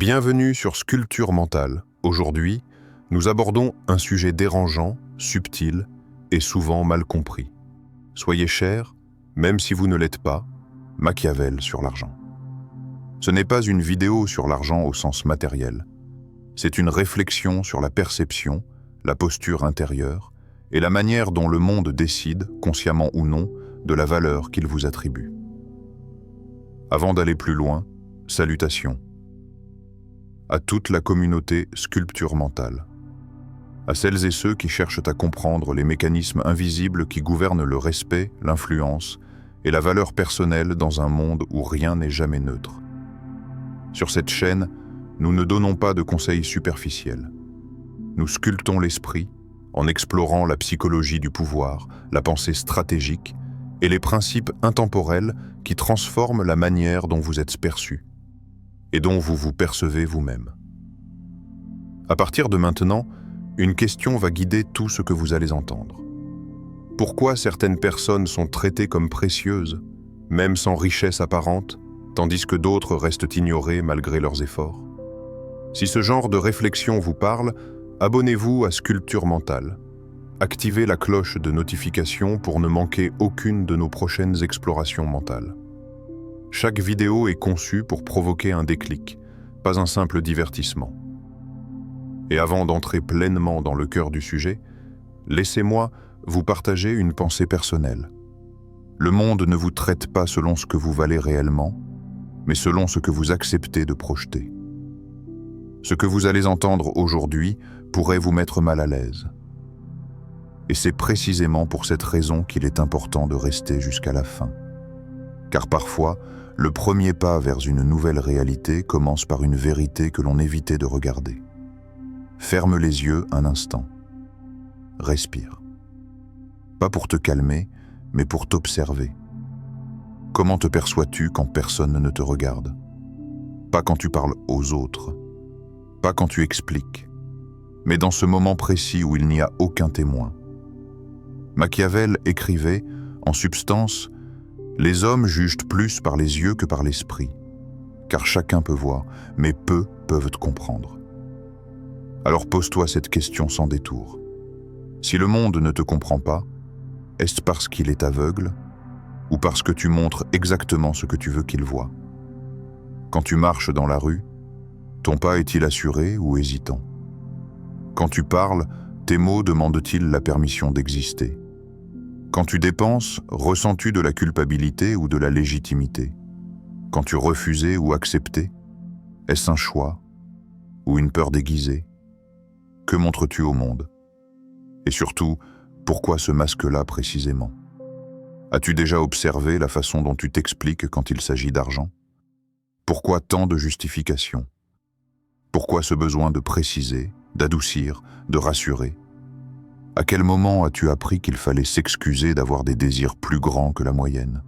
Bienvenue sur Sculpture mentale. Aujourd'hui, nous abordons un sujet dérangeant, subtil et souvent mal compris. Soyez chers, même si vous ne l'êtes pas, Machiavel sur l'argent. Ce n'est pas une vidéo sur l'argent au sens matériel. C'est une réflexion sur la perception, la posture intérieure et la manière dont le monde décide, consciemment ou non, de la valeur qu'il vous attribue. Avant d'aller plus loin, salutations à toute la communauté Sculpture mentale, à celles et ceux qui cherchent à comprendre les mécanismes invisibles qui gouvernent le respect, l'influence et la valeur personnelle dans un monde où rien n'est jamais neutre. Sur cette chaîne, nous ne donnons pas de conseils superficiels. Nous sculptons l'esprit en explorant la psychologie du pouvoir, la pensée stratégique et les principes intemporels qui transforment la manière dont vous êtes perçu et dont vous vous percevez vous-même. À partir de maintenant, une question va guider tout ce que vous allez entendre. Pourquoi certaines personnes sont traitées comme précieuses, même sans richesse apparente, tandis que d'autres restent ignorées malgré leurs efforts? Si ce genre de réflexion vous parle, abonnez-vous à Sculpture mentale. Activez la cloche de notification pour ne manquer aucune de nos prochaines explorations mentales. Chaque vidéo est conçue pour provoquer un déclic, pas un simple divertissement. Et avant d'entrer pleinement dans le cœur du sujet, laissez-moi vous partager une pensée personnelle. Le monde ne vous traite pas selon ce que vous valez réellement, mais selon ce que vous acceptez de projeter. Ce que vous allez entendre aujourd'hui pourrait vous mettre mal à l'aise. Et c'est précisément pour cette raison qu'il est important de rester jusqu'à la fin. Car parfois, le premier pas vers une nouvelle réalité commence par une vérité que l'on évitait de regarder. Ferme les yeux un instant. Respire. Pas pour te calmer, mais pour t'observer. Comment te perçois-tu quand personne ne te regarde? Pas quand tu parles aux autres, pas quand tu expliques, mais dans ce moment précis où il n'y a aucun témoin. Machiavel écrivait, en substance, « Les hommes jugent plus par les yeux que par l'esprit, car chacun peut voir, mais peu peuvent te comprendre. » Alors pose-toi cette question sans détour. Si le monde ne te comprend pas, est-ce parce qu'il est aveugle ou parce que tu montres exactement ce que tu veux qu'il voie? Quand tu marches dans la rue, ton pas est-il assuré ou hésitant? Quand tu parles, tes mots demandent-ils la permission d'exister? Quand tu dépenses, ressens-tu de la culpabilité ou de la légitimité? Quand tu refusais ou acceptais, est-ce un choix ou une peur déguisée? Que montres-tu au monde? Et surtout, pourquoi ce masque-là précisément? As-tu déjà observé la façon dont tu t'expliques quand il s'agit d'argent? Pourquoi tant de justifications? Pourquoi ce besoin de préciser, d'adoucir, de rassurer? À quel moment as-tu appris qu'il fallait s'excuser d'avoir des désirs plus grands que la moyenne?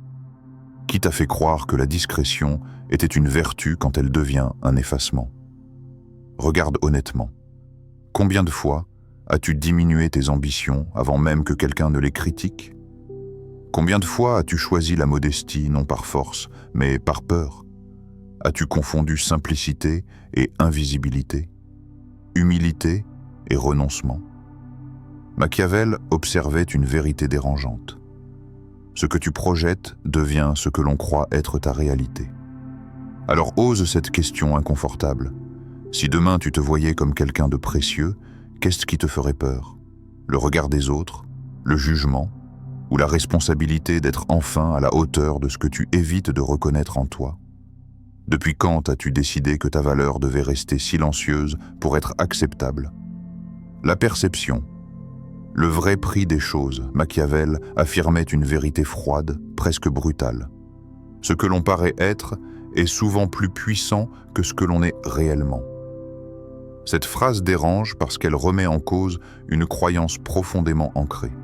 Qui t'a fait croire que la discrétion était une vertu quand elle devient un effacement? Regarde honnêtement. Combien de fois as-tu diminué tes ambitions avant même que quelqu'un ne les critique? Combien de fois as-tu choisi la modestie non par force, mais par peur? As-tu confondu simplicité et invisibilité? Humilité et renoncement? Machiavel observait une vérité dérangeante. Ce que tu projettes devient ce que l'on croit être ta réalité. Alors ose cette question inconfortable. Si demain tu te voyais comme quelqu'un de précieux, qu'est-ce qui te ferait peur? Le regard des autres, le jugement, ou la responsabilité d'être enfin à la hauteur de ce que tu évites de reconnaître en toi? Depuis quand as-tu décidé que ta valeur devait rester silencieuse pour être acceptable? La perception, le vrai prix des choses, Machiavel affirmait une vérité froide, presque brutale. Ce que l'on paraît être est souvent plus puissant que ce que l'on est réellement. Cette phrase dérange parce qu'elle remet en cause une croyance profondément ancrée,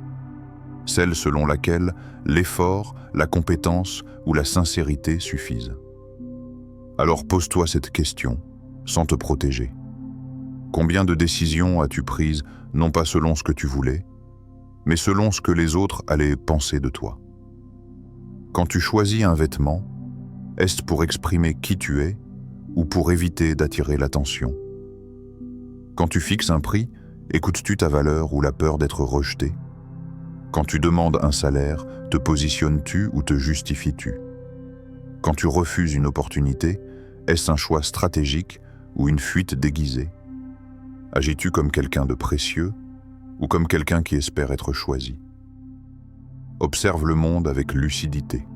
celle selon laquelle l'effort, la compétence ou la sincérité suffisent. Alors pose-toi cette question, sans te protéger. Combien de décisions as-tu prises, non pas selon ce que tu voulais, mais selon ce que les autres allaient penser de toi? Quand tu choisis un vêtement, est-ce pour exprimer qui tu es ou pour éviter d'attirer l'attention? Quand tu fixes un prix, écoutes-tu ta valeur ou la peur d'être rejeté? Quand tu demandes un salaire, te positionnes-tu ou te justifies-tu? Quand tu refuses une opportunité, est-ce un choix stratégique ou une fuite déguisée? Agis-tu comme quelqu'un de précieux ou comme quelqu'un qui espère être choisi? Observe le monde avec lucidité.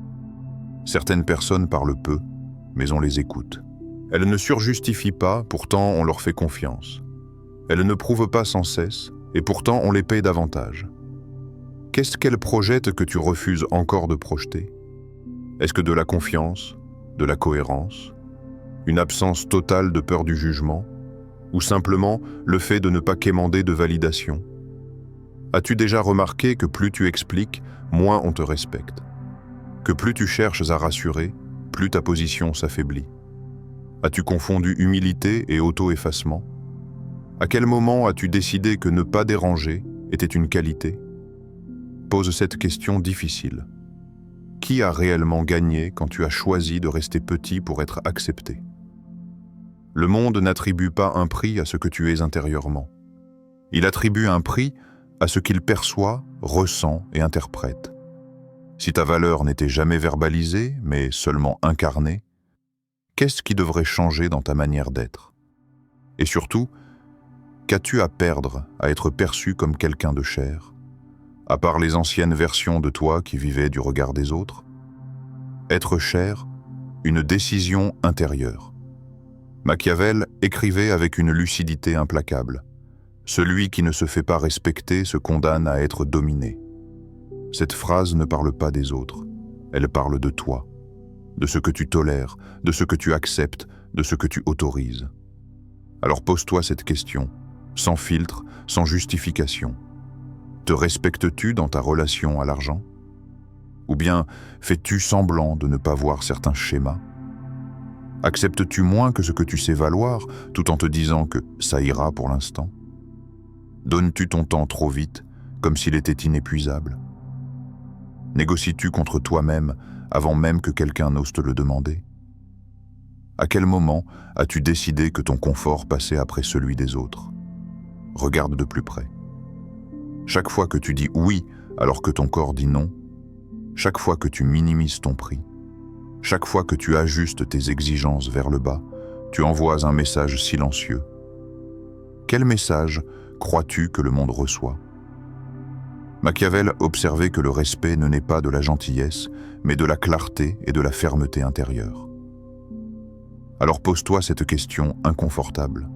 Certaines personnes parlent peu, mais on les écoute. Elles ne surjustifient pas, pourtant on leur fait confiance. Elles ne prouvent pas sans cesse, et pourtant on les paye davantage. Qu'est-ce qu'elles projettent que tu refuses encore de projeter? Est-ce que de la confiance, de la cohérence, une absence totale de peur du jugement, ou simplement le fait de ne pas quémander de validation? As-tu déjà remarqué que plus tu expliques, moins on te respecte? Que plus tu cherches à rassurer, plus ta position s'affaiblit? As-tu confondu humilité et auto-effacement? À quel moment as-tu décidé que ne pas déranger était une qualité? Pose cette question difficile. Qui a réellement gagné quand tu as choisi de rester petit pour être accepté? Le monde n'attribue pas un prix à ce que tu es intérieurement. Il attribue un prix à ce qu'il perçoit, ressent et interprète. Si ta valeur n'était jamais verbalisée, mais seulement incarnée, qu'est-ce qui devrait changer dans ta manière d'être? Et surtout, qu'as-tu à perdre à être perçu comme quelqu'un de cher, à part les anciennes versions de toi qui vivaient du regard des autres? Être cher, une décision intérieure. Machiavel écrivait avec une lucidité implacable. Celui qui ne se fait pas respecter se condamne à être dominé. Cette phrase ne parle pas des autres, elle parle de toi, de ce que tu tolères, de ce que tu acceptes, de ce que tu autorises. Alors pose-toi cette question, sans filtre, sans justification. Te respectes-tu dans ta relation à l'argent? Ou bien fais-tu semblant de ne pas voir certains schémas? Acceptes-tu moins que ce que tu sais valoir, tout en te disant que ça ira pour l'instant? Donnes-tu ton temps trop vite, comme s'il était inépuisable? Négocies-tu contre toi-même avant même que quelqu'un n'ose te le demander? À quel moment as-tu décidé que ton confort passait après celui des autres? Regarde de plus près. Chaque fois que tu dis oui alors que ton corps dit non, chaque fois que tu minimises ton prix, chaque fois que tu ajustes tes exigences vers le bas, tu envoies un message silencieux. Quel message crois-tu que le monde reçoit? Machiavel observait que le respect ne naît pas de la gentillesse, mais de la clarté et de la fermeté intérieure. Alors pose-toi cette question inconfortable.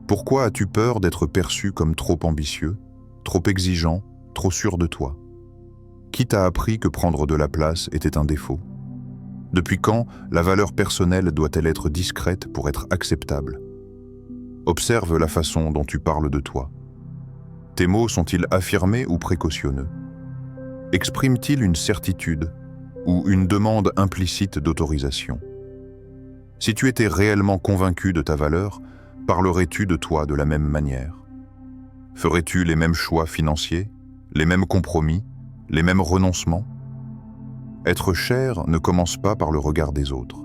Pourquoi as-tu peur d'être perçu comme trop ambitieux, trop exigeant, trop sûr de toi? Qui t'a appris que prendre de la place était un défaut? Depuis quand la valeur personnelle doit-elle être discrète pour être acceptable? Observe la façon dont tu parles de toi. Tes mots sont-ils affirmés ou précautionneux? Expriment-ils une certitude ou une demande implicite d'autorisation? Si tu étais réellement convaincu de ta valeur, parlerais-tu de toi de la même manière? Ferais-tu les mêmes choix financiers, les mêmes compromis, les mêmes renoncements? Être cher ne commence pas par le regard des autres.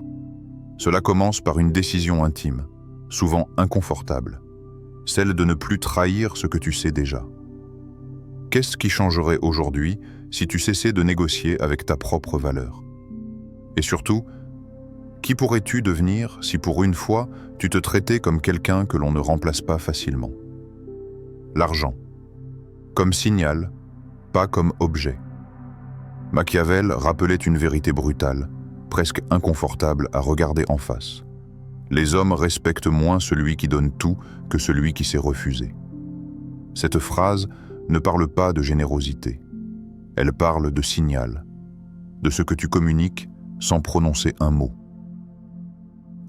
Cela commence par une décision intime, souvent inconfortable, celle de ne plus trahir ce que tu sais déjà. Qu'est-ce qui changerait aujourd'hui si tu cessais de négocier avec ta propre valeur? Et surtout, qui pourrais-tu devenir si pour une fois tu te traitais comme quelqu'un que l'on ne remplace pas facilement? L'argent, comme signal, pas comme objet. Machiavel rappelait une vérité brutale, presque inconfortable à regarder en face. Les hommes respectent moins celui qui donne tout que celui qui sait refuser. Cette phrase ne parle pas de générosité. Elle parle de signal, de ce que tu communiques sans prononcer un mot.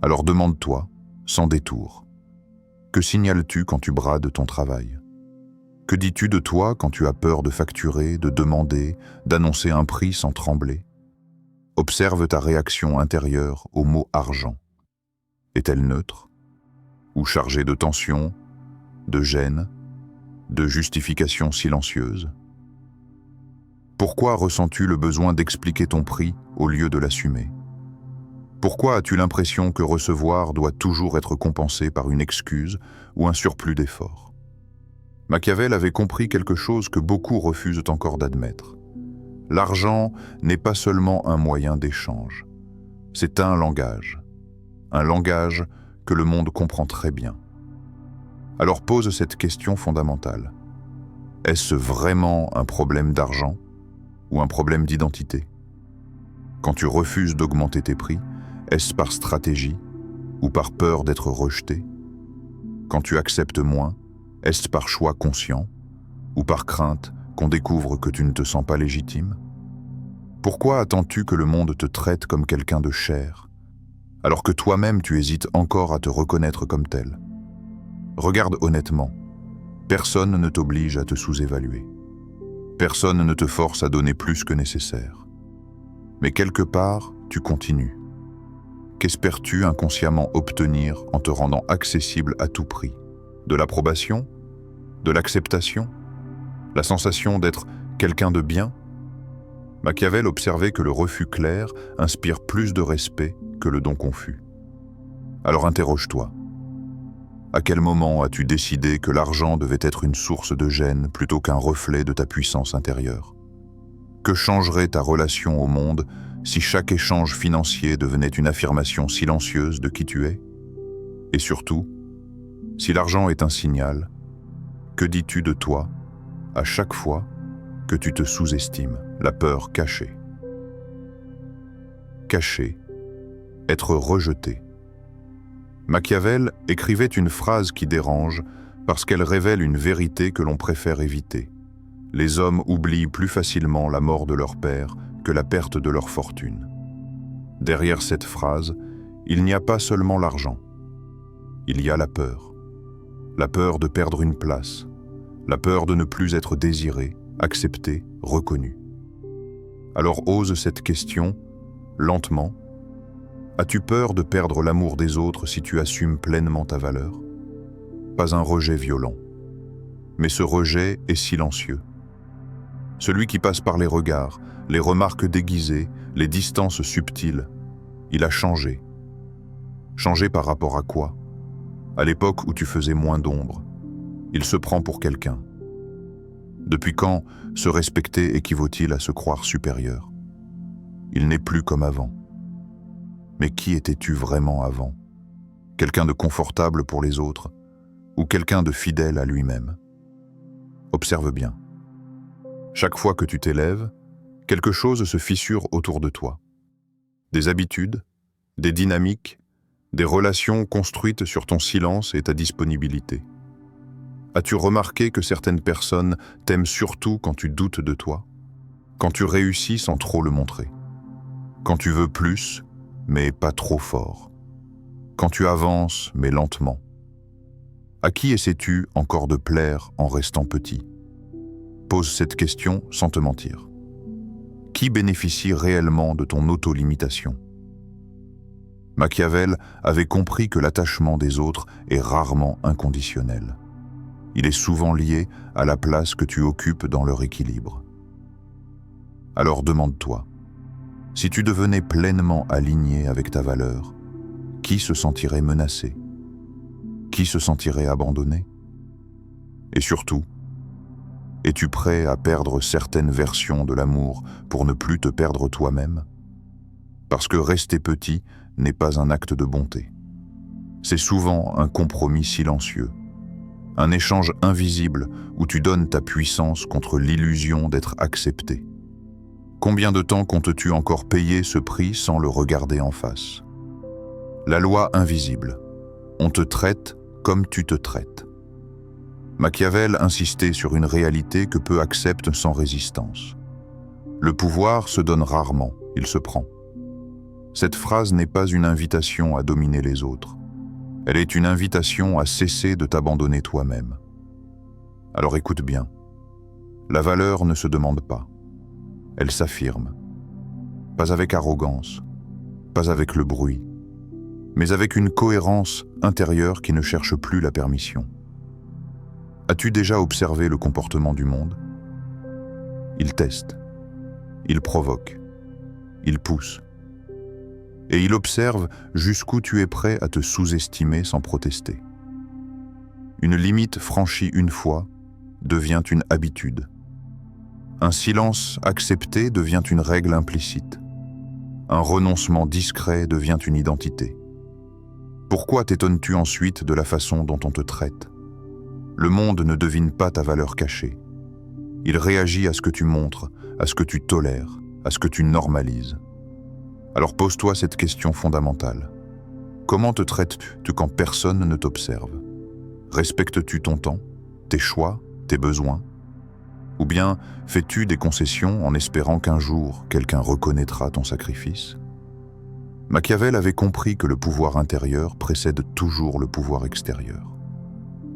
Alors demande-toi, sans détour, que signales-tu quand tu brades ton travail? Que dis-tu de toi quand tu as peur de facturer, de demander, d'annoncer un prix sans trembler? Observe ta réaction intérieure au mot argent. Est-elle neutre? Ou chargée de tension, de gêne, de justification silencieuse? Pourquoi ressens-tu le besoin d'expliquer ton prix au lieu de l'assumer? Pourquoi as-tu l'impression que recevoir doit toujours être compensé par une excuse ou un surplus d'effort? Machiavel avait compris quelque chose que beaucoup refusent encore d'admettre. L'argent n'est pas seulement un moyen d'échange, c'est un langage que le monde comprend très bien. Alors pose cette question fondamentale. Est-ce vraiment un problème d'argent ou un problème d'identité? Quand tu refuses d'augmenter tes prix, est-ce par stratégie ou par peur d'être rejeté? Quand tu acceptes moins, est-ce par choix conscient ou par crainte qu'on découvre que tu ne te sens pas légitime? Pourquoi attends-tu que le monde te traite comme quelqu'un de cher, alors que toi-même tu hésites encore à te reconnaître comme tel? Regarde honnêtement, personne ne t'oblige à te sous-évaluer. Personne ne te force à donner plus que nécessaire. Mais quelque part, tu continues. Qu'espères-tu inconsciemment obtenir en te rendant accessible à tout prix? De l'approbation? De l'acceptation? La sensation d'être quelqu'un de bien? Machiavel observait que le refus clair inspire plus de respect que le don confus. Alors interroge-toi. À quel moment as-tu décidé que l'argent devait être une source de gêne plutôt qu'un reflet de ta puissance intérieure? Que changerait ta relation au monde si chaque échange financier devenait une affirmation silencieuse de qui tu es? Et surtout, si l'argent est un signal, que dis-tu de toi à chaque fois que tu te sous-estimes? La peur cachée. Caché, être rejeté. Machiavel écrivait une phrase qui dérange parce qu'elle révèle une vérité que l'on préfère éviter. Les hommes oublient plus facilement la mort de leur père que la perte de leur fortune. Derrière cette phrase, il n'y a pas seulement l'argent. Il y a la peur. La peur de perdre une place. La peur de ne plus être désiré, accepté, reconnu. Alors ose cette question, lentement. As-tu peur de perdre l'amour des autres si tu assumes pleinement ta valeur? Pas un rejet violent. Mais ce rejet est silencieux. Celui qui passe par les regards, les remarques déguisées, les distances subtiles, il a changé. Changé par rapport à quoi? À l'époque où tu faisais moins d'ombre. Il se prend pour quelqu'un. Depuis quand se respecter équivaut-il à se croire supérieur? Il n'est plus comme avant. Mais qui étais-tu vraiment avant? Quelqu'un de confortable pour les autres ou quelqu'un de fidèle à lui-même? Observe bien. Chaque fois que tu t'élèves, quelque chose se fissure autour de toi. Des habitudes, des dynamiques, des relations construites sur ton silence et ta disponibilité. As-tu remarqué que certaines personnes t'aiment surtout quand tu doutes de toi? Quand tu réussis sans trop le montrer? Quand tu veux plus, mais pas trop fort? Quand tu avances, mais lentement? À qui essaies-tu encore de plaire en restant petit? Pose cette question sans te mentir. Qui bénéficie réellement de ton auto-limitation? Machiavel avait compris que l'attachement des autres est rarement inconditionnel. Il est souvent lié à la place que tu occupes dans leur équilibre. Alors demande-toi, si tu devenais pleinement aligné avec ta valeur, qui se sentirait menacé? Qui se sentirait abandonné? Et surtout, es-tu prêt à perdre certaines versions de l'amour pour ne plus te perdre toi-même? Parce que rester petit n'est pas un acte de bonté. C'est souvent un compromis silencieux, un échange invisible où tu donnes ta puissance contre l'illusion d'être accepté. Combien de temps comptes-tu encore payer ce prix sans le regarder en face? La loi invisible. On te traite comme tu te traites. Machiavel insistait sur une réalité que peu acceptent sans résistance. Le pouvoir se donne rarement, il se prend. Cette phrase n'est pas une invitation à dominer les autres. Elle est une invitation à cesser de t'abandonner toi-même. Alors écoute bien. La valeur ne se demande pas. Elle s'affirme. Pas avec arrogance, pas avec le bruit, mais avec une cohérence intérieure qui ne cherche plus la permission. As-tu déjà observé le comportement du monde? Il teste, il provoque, il pousse. Et il observe jusqu'où tu es prêt à te sous-estimer sans protester. Une limite franchie une fois devient une habitude. Un silence accepté devient une règle implicite. Un renoncement discret devient une identité. Pourquoi t'étonnes-tu ensuite de la façon dont on te traite? Le monde ne devine pas ta valeur cachée. Il réagit à ce que tu montres, à ce que tu tolères, à ce que tu normalises. Alors pose-toi cette question fondamentale. Comment te traites-tu quand personne ne t'observe? Respectes-tu ton temps, tes choix, tes besoins? Ou bien fais-tu des concessions en espérant qu'un jour quelqu'un reconnaîtra ton sacrifice? Machiavel avait compris que le pouvoir intérieur précède toujours le pouvoir extérieur.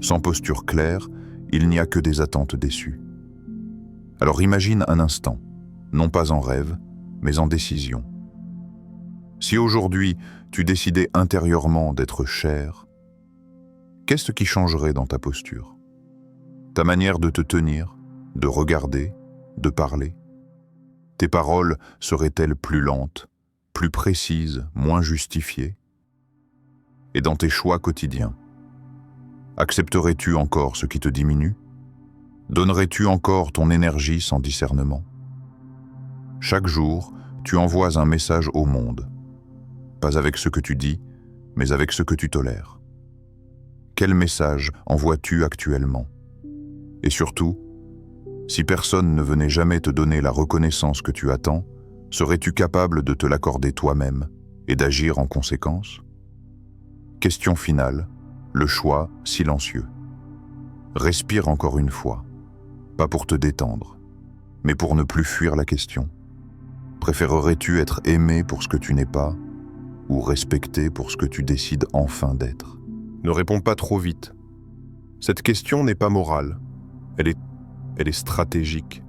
Sans posture claire, il n'y a que des attentes déçues. Alors imagine un instant, non pas en rêve, mais en décision. Si aujourd'hui tu décidais intérieurement d'être cher, qu'est-ce qui changerait dans ta posture? Ta manière de te tenir, de regarder, de parler? Tes paroles seraient-elles plus lentes, plus précises, moins justifiées? Et dans tes choix quotidiens, accepterais-tu encore ce qui te diminue? Donnerais-tu encore ton énergie sans discernement? Chaque jour, tu envoies un message au monde, pas avec ce que tu dis, mais avec ce que tu tolères. Quel message envoies-tu actuellement? Et surtout, si personne ne venait jamais te donner la reconnaissance que tu attends, serais-tu capable de te l'accorder toi-même et d'agir en conséquence? Question finale, le choix silencieux. Respire encore une fois, pas pour te détendre, mais pour ne plus fuir la question. Préférerais-tu être aimé pour ce que tu n'es pas, ou respecté pour ce que tu décides enfin d'être? Ne réponds pas trop vite. Cette question n'est pas morale, elle est stratégique.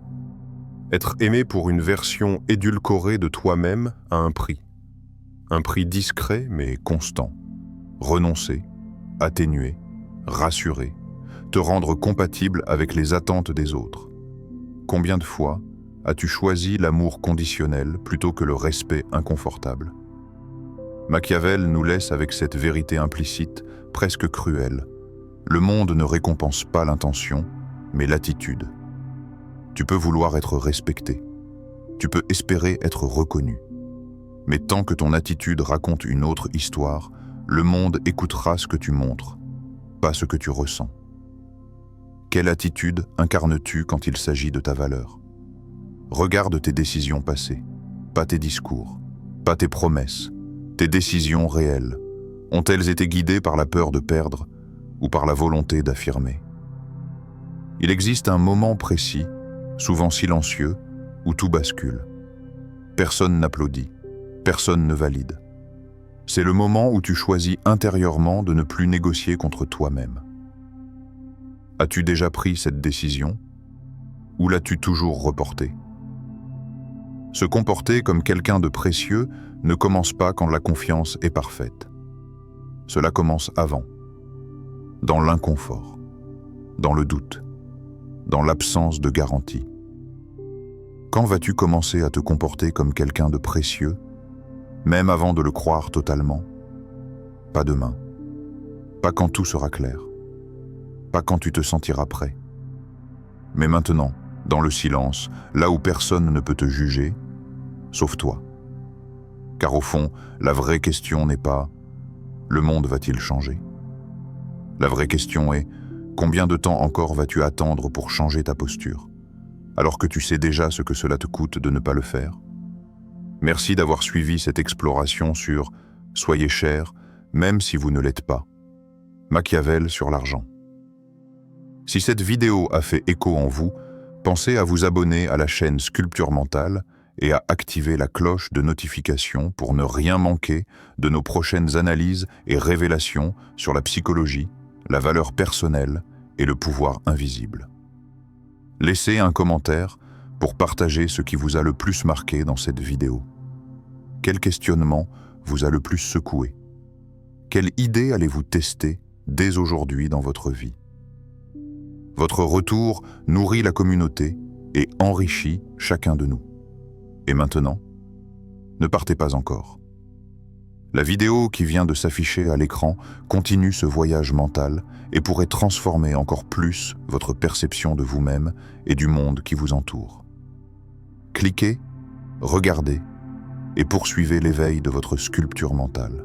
Être aimé pour une version édulcorée de toi-même a un prix. Un prix discret mais constant. Renoncer, atténuer, rassurer, te rendre compatible avec les attentes des autres. Combien de fois as-tu choisi l'amour conditionnel plutôt que le respect inconfortable? Machiavel nous laisse avec cette vérité implicite, presque cruelle. Le monde ne récompense pas l'intention, mais l'attitude. Tu peux vouloir être respecté. Tu peux espérer être reconnu. Mais tant que ton attitude raconte une autre histoire, le monde écoutera ce que tu montres, pas ce que tu ressens. Quelle attitude incarnes-tu quand il s'agit de ta valeur? Regarde tes décisions passées, pas tes discours, pas tes promesses, tes décisions réelles. Ont-elles été guidées par la peur de perdre ou par la volonté d'affirmer? Il existe un moment précis, souvent silencieux, où tout bascule. Personne n'applaudit, personne ne valide. C'est le moment où tu choisis intérieurement de ne plus négocier contre toi-même. As-tu déjà pris cette décision ou l'as-tu toujours reportée? Se comporter comme quelqu'un de précieux ne commence pas quand la confiance est parfaite. Cela commence avant, dans l'inconfort, dans le doute, dans l'absence de garantie. Quand vas-tu commencer à te comporter comme quelqu'un de précieux, même avant de le croire totalement? Pas demain, pas quand tout sera clair, pas quand tu te sentiras prêt, mais maintenant, dans le silence, là où personne ne peut te juger, sauf toi. Car au fond, la vraie question n'est pas « le monde va-t-il changer ?» La vraie question est « combien de temps encore vas-tu attendre pour changer ta posture, alors que tu sais déjà ce que cela te coûte de ne pas le faire ?» Merci d'avoir suivi cette exploration sur « Soyez cher, même si vous ne l'êtes pas ». Machiavel sur l'argent. Si cette vidéo a fait écho en vous, pensez à vous abonner à la chaîne Sculpture Mentale et à activer la cloche de notification pour ne rien manquer de nos prochaines analyses et révélations sur la psychologie, la valeur personnelle et le pouvoir invisible. Laissez un commentaire pour partager ce qui vous a le plus marqué dans cette vidéo. Quel questionnement vous a le plus secoué? Quelle idée allez-vous tester dès aujourd'hui dans votre vie? Votre retour nourrit la communauté et enrichit chacun de nous. Et maintenant, ne partez pas encore. La vidéo qui vient de s'afficher à l'écran continue ce voyage mental et pourrait transformer encore plus votre perception de vous-même et du monde qui vous entoure. Cliquez, regardez et poursuivez l'éveil de votre sculpture mentale.